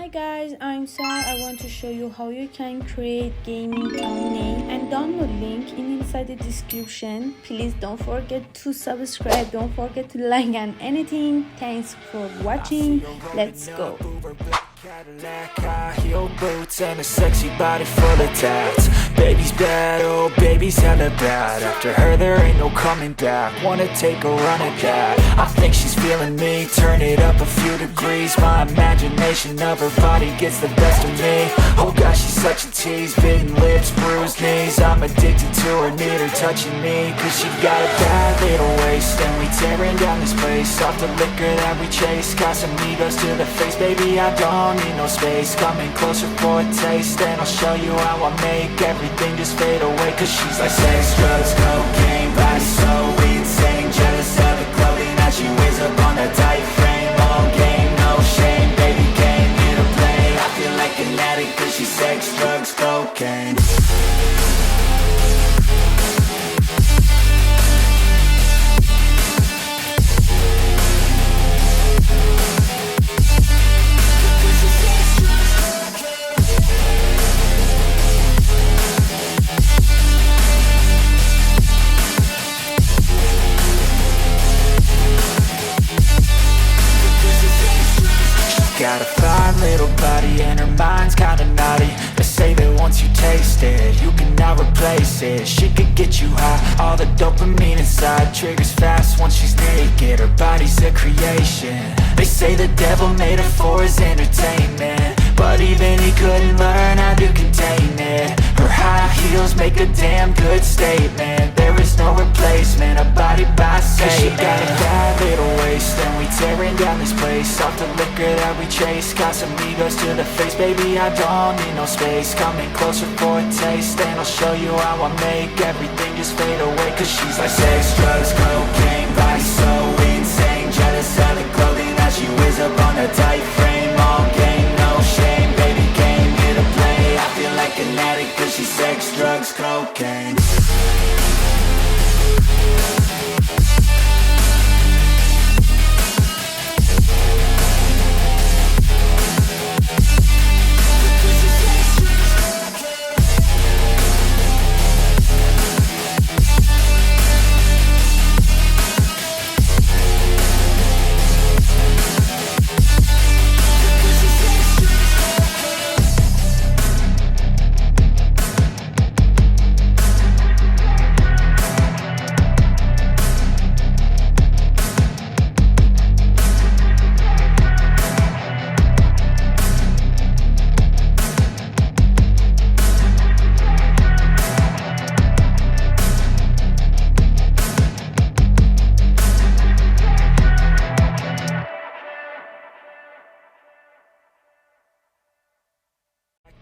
Hi guys, I'm Sarah. I want to show you how you can create gaming thumbnail and download link inside the description. Please don't forget to subscribe, don't forget to like and anything. Thanks for watching. Let's go. Cadillac, high heel boots and a sexy body full of tats. Baby's bad, oh baby's hella bad. After her there ain't no coming back. Wanna take a run at that. I think she's feeling me. Turn it up a few degrees. My imagination of her body gets the best of me. Oh gosh, she's such a tease. Bitten lips, bruised knees. I'm addicted to her, need her touching me. Cause she got a bad little waist. And we tearing down this place off the liquor that we chase. Casamigos to the face, baby I don't need no space. Coming closer for a taste, and I'll show you how I make everything just fade away. Cause she's like sex, drugs, cocaine, body so insane. Jealous of the clothing that she wears up on that tight frame. All game, no shame, baby came here to play. I feel like an addict cause she's sex, drugs, cocaine. Got a fine little body and her mind's kinda naughty. They say that once you taste it, you cannot replace it. She could get you high, all the dopamine inside triggers fast once she's naked. Her body's a creation. They say the devil made her for his entertainment, but even he couldn't learn how to contain it. Her high heels make a damn good statement. There is no replacement, a body by Satan. Cause she got a bad little waist, and we tearing down this place off the liquor that we chase. Casamigos to the face, baby I don't need no space. Coming closer for a taste, and I'll show you how I make everything just fade away. Cause she's like sex, drugs, cocaine, body so insane. Jealous of the clothing that she wears up on her tight frame. All game, no shame, baby came here to play. I feel like an addict cause she's sex, drugs, cocaine.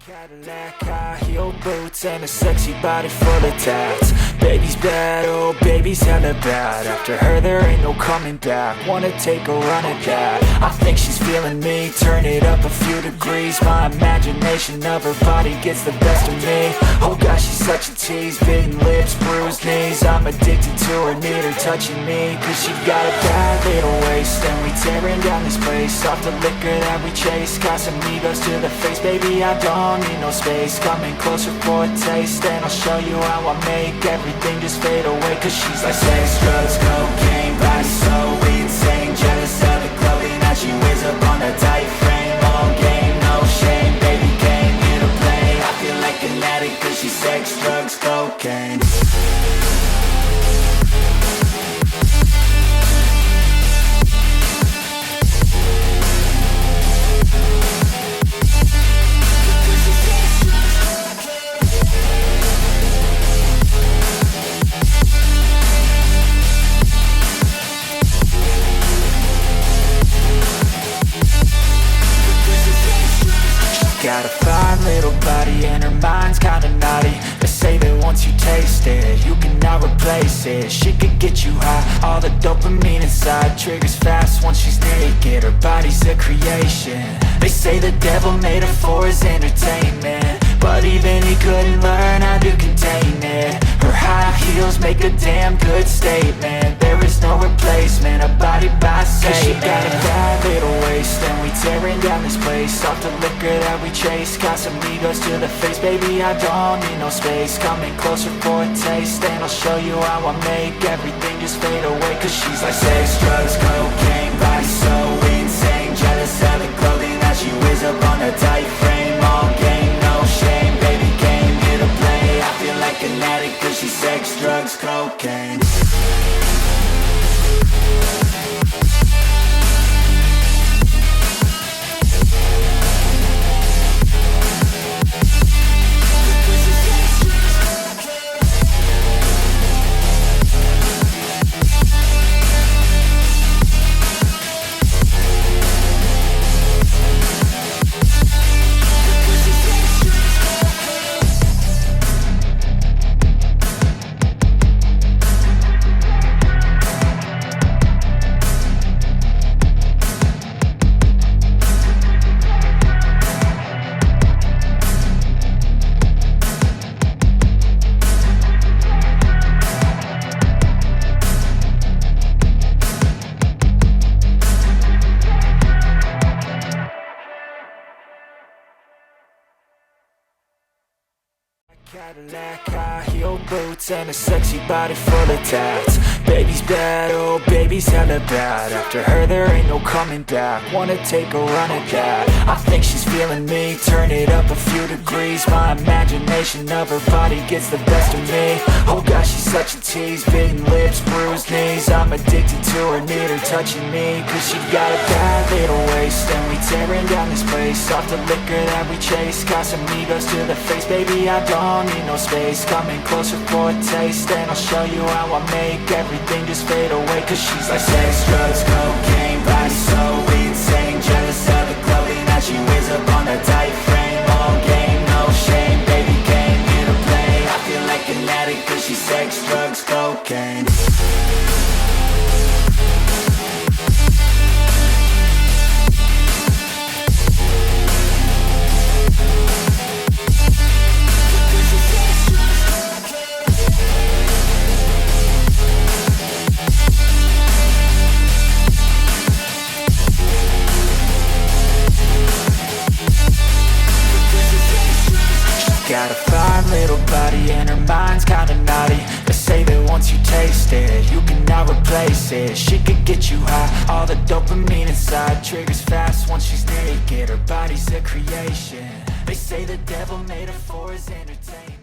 Cadillac, high heel boots and a sexy body full of tats. Baby's bad, oh baby's hella bad. After her there ain't no coming back. Wanna take a run at that. I think she's feeling me. Turn it up a few degrees. My imagination of her body gets the best of me. Oh gosh, she's such a tease. Bitten lips, bruised knees. I'm addicted to her, need her touching me. Cause she got a bad little waist, and we tearing down this place off the liquor that we chase. Casamigos to the face, baby I don't need no space. Coming closer for a taste, and I'll show you how I make everything just fade away. Cause she's like sex, drugs, cocaine, body so insane. Jealous of the clothing that she wears up on her tight frame. All game, no shame, baby came here to play. I feel like an addict cause she's sex, drugs, cocaine. Got a fine little body and her mind's kinda naughty. They say that once you taste it, you cannot replace it. She could get you high, all the dopamine inside triggers fast once she's naked. Her body's a creation. They say the devil made her for his entertainment, but even he couldn't learn how to contain it. Her high heels make a damn good statement. There is no replacement, a body by Satan. She got a bad little waist, and we tearing down this place off the liquor that we chase. Got some egos to the face, baby, I don't need no space. Coming closer for a taste, and I'll show you how I make everything just fade away. Cause she's like sex, drugs, cocaine, body so insane. Jealous of the clothing that she wears up on a tight frame. All game, no shame, baby came here to play. I feel like an addict cause she's sex, drugs, cocaine. Cadillac, high heel boots, and a sexy body full of tats. Baby's bad, oh baby's hella bad. After her there ain't no coming back. Wanna take a run at that. I think she's feeling me, turn it up a few degrees. My imagination of her body gets the best of me. Oh gosh, she's such a tease, bitten lips, bruised knees. I'm addicted to her, need her touching me. Cause she got a bad little waist, and we tearing down this place off the liquor that we chase. Got some egos to the face, baby, I don't need no space. Coming closer for a taste, and I'll show you how I make everything just fade away. Cause she's like sex, drugs, cocaine, body so insane. Jealous of the clothing that she wears up on a tight frame. All game, no shame, baby came here to play. I feel like an addict cause she's sex, drugs, cocaine. Got a fine little body and her mind's kinda naughty. They say that once you taste it, you cannot replace it. She could get you high, all the dopamine inside triggers fast once she's naked. Her body's a creation. They say the devil made her for his entertainment.